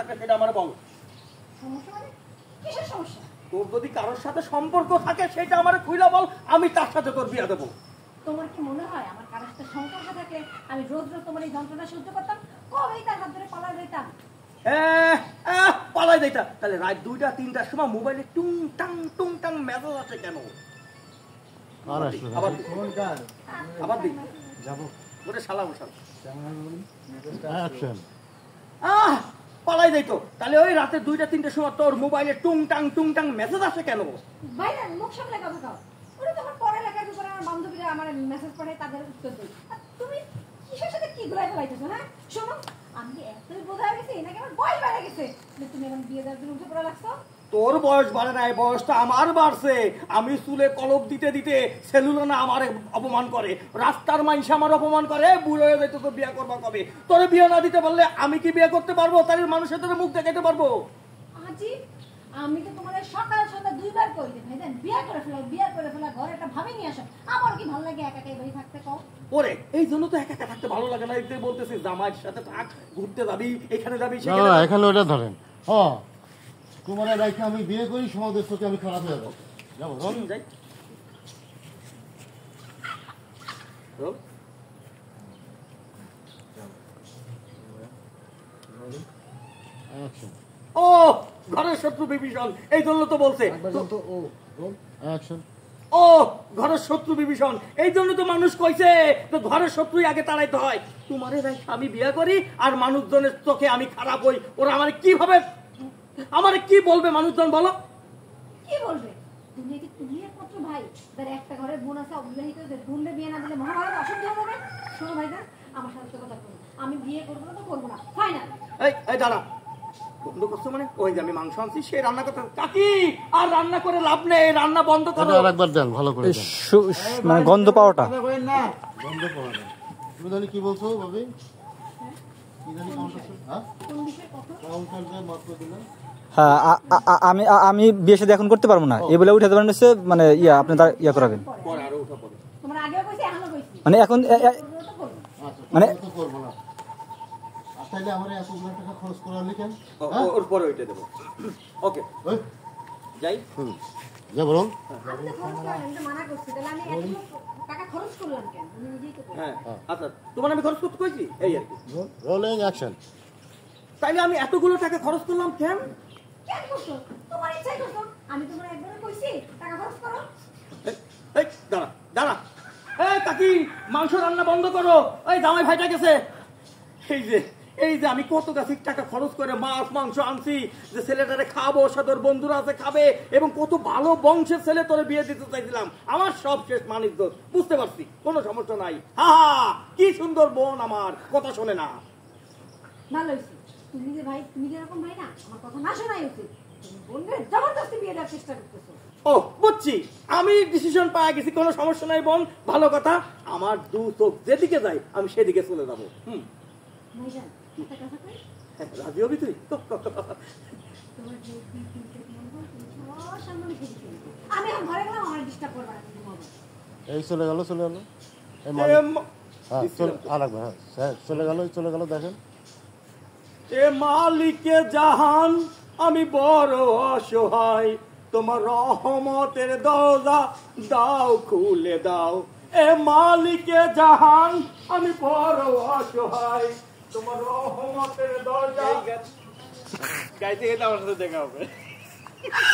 থাকে সেটা আমার বল। সমস্যা মানে কিসের সমস্যা? তোর যদি কারোর সাথে সম্পর্ক থাকে সেটা আমার খুইলা বল, আমি তার সাথে তোর বিয়ে দেবো। তোমার কি মনে হয় আমার কারোর সাথে সম্পর্ক থাকলে আমি রোজ রোজ তোমার এই যন্ত্রণা সহ্য করতাম? কবেই তার হাত ধরে পালা যেতাম। পালাই যাইতা। তাহলে রাত 2টা 3টার সময় মোবাইলে টুং টাং মেসেজ আসে কেন? আবার দিই যাবো ওরে শালা বসাল পালাই যাইতো। তাহলে ওই রাতে 2টা 3টার সময় তোর মোবাইলে টুং টাং মেসেজ আসে কেন? ভাই না মুখ সামনে কথা কও। ওরে তোমার পড়ালেখার উপরে আমার বান্ধবীরা আমার মেসেজ পড়ে তাদের উত্তর দেই। আর তুমি কিসের সাথে কি গুলাই ফেলাইতেছো? হ্যাঁ শোনো, আমি এতই বোঝা গেছি নাকি আমার বয়স বেড়ে গেছে যে তুমি এখন বিয়ে দেওয়ার জন্য উঠে পড়া লাগছো? তোর বয়স বাড়ে নাই, বয়সটা আমার বাড়ছে। আমি চুলে কলপ দিতে দিতে সেলুনে না আমার অপমান করে, রাস্তার মানুষ আমার অপমান করে। বুড়ো হয়ে যাইতো তো বিয়ে করবা কবে? তোরে বিয়ে না দিতে পারলে আমি কি বিয়ে করতে পারবো? তার মানুষের তোর মুখ দেখাতে পারবো? আজি আমি তো তোমার সকাল সন্ধ্যা 2বার কই দিই ভাইজান, বিয়ে করে ফেলা ঘরে একটা ভাবি নিয়ে আসো। আমার কি ভালো লাগে একা একা বাড়ি থাকতে কও? ওরে এই জন্য তো একা একা থাকতে ভালো লাগে না। এতে বলতেছি জামাইয়ের সাথে থাক, ঘুরতে যাবি, এখানে যাবি সেখানে যাবি। এখানে ওটা ধরেন। হ্যাঁ তোমার রাইখে আমি বিয়ে করি, সমাজের প্রতি আমি খারাপ হয়ে যাবো। যাবো রবি যাই। ও ঘরের শত্রু বিভীষণ, এই জন্য তো বলছে। ও ঘরের শত্রু বিভীষণ, এই জন্য তো মানুষ কইছে তো ঘরের শত্রুই আগে তাড়াইতে হয়। তোমারে রাইখে আমি বিয়ে করি আর মানুষজনের চোখে আমি খারাপ হই। ওরা আমার কিভাবে, আমারে কি বলবে মানুষজন বলো? কি বলবে? তুমি একমাত্র ভাই, যার একটা ঘরে বোন আছে অবিবাহিত, যে বোনকে বিয়ে না দিলে মহাভারত অশুদ্ধ হবে। শোনো ভাইজান, আমার সাথে কথা বলো। আমি বিয়ে করবো না তো করবো না, ফাইনাল। এই দাঁড়া, বন্ধ করছো মানে? ওই যে আমি মাংস আনছি সে রান্না করতে। কাকি আর রান্না করে লাভ নেই, রান্না বন্ধ করো। আরেকবার দেন ভালো করে, মানে গন্ধ পাওয়াটা। গন্ধ পাওয়াটা তুমি জানি কি বলছো ভাবি? কি জানি কোন বিষয়ে কথা? কাউন্টার দিয়ে মাত্র দিলাম। হ্যাঁ আমি বিয়ে সাথে এখন করতে পারবো না, এই বলে উঠাতে পারেন হচ্ছে মানে আপনি তার করাবেন তোমার আগেও কইছি এখনো কইছি মানে এখন মানে করবো না। তাইলে আমার 1,000 টাকা খরচ করার লিখেন ওর পরে ওইটা দেবো। ওকে যাই যা বলুন। আমি তো খরচ করলাম, আমি তো মানা করছি, তাহলে আমি এত টাকা খরচ করলাম কেন? আমি নিজেই তো হ্যাঁ আচ্ছা তোমার আমি খরচ করতে কইছি এই আর কি। Rolling action. তাইলে আমি এতগুলো টাকা খরচ করলাম কেন? কেন করছো? তোমার ইচ্ছাই করছো। আমি তোমার একবারে কইছি টাকা খরচ করো। এই দাঁড়া দাঁড়া, এই কাকি মাংস রান্না বন্ধ করো, ওই জামাই ভাইটা গেছে। এই যে আমি কত গাছি টাকা খরচ করে মাছ মাংস আনছি যে ছেলেটারে খাবো, সাথে বন্ধুরা আছে খাবে, এবং কত ভালো বংশের ছেলে তোরে বিয়ে দিতে চাইছিলাম। আমার সব শেষ মানিক দোষ, বুঝতে পারছি, কোনো সমস্যা নাই। হা কি সুন্দর বোন আমার, কথা শোনে না। ভালো হইছে, তুমি যে ভাই, তুমি যে এরকম ভাই না, আমার কথা না শোনাই উচিত। তুমি বোনকে জবরদস্তি বিয়ে দেওয়ার চেষ্টা করতেছো। ও বুঝছি, আমি ডিসিশন পাই গেছি, কোনো সমস্যা নাই বোন, ভালো কথা। আমার দু চোখ যেদিকে যায় আমি সেদিকে চলে যাবো। ভাইজান একটা কথা কই, রাজি হবি তুই? তোমার যে সব সামনে খেয়েছি, আমি এখন ঘরে গেলাম, আমার ডিস্টার্ব করবা না তুমি বাবা। এই চলে গেল এই আরেকবার চলে গেল দেখেন। এ মালিকে জাহান আমি বড় অসহায়, তোমার রহমতের দরজা দাও খুলে দাও। এ মালিকে জাহান আমি বড় অসহায়, তোমার রহমতের দরজা। গাইতে গেলে আমার সাথে দেখা হবে।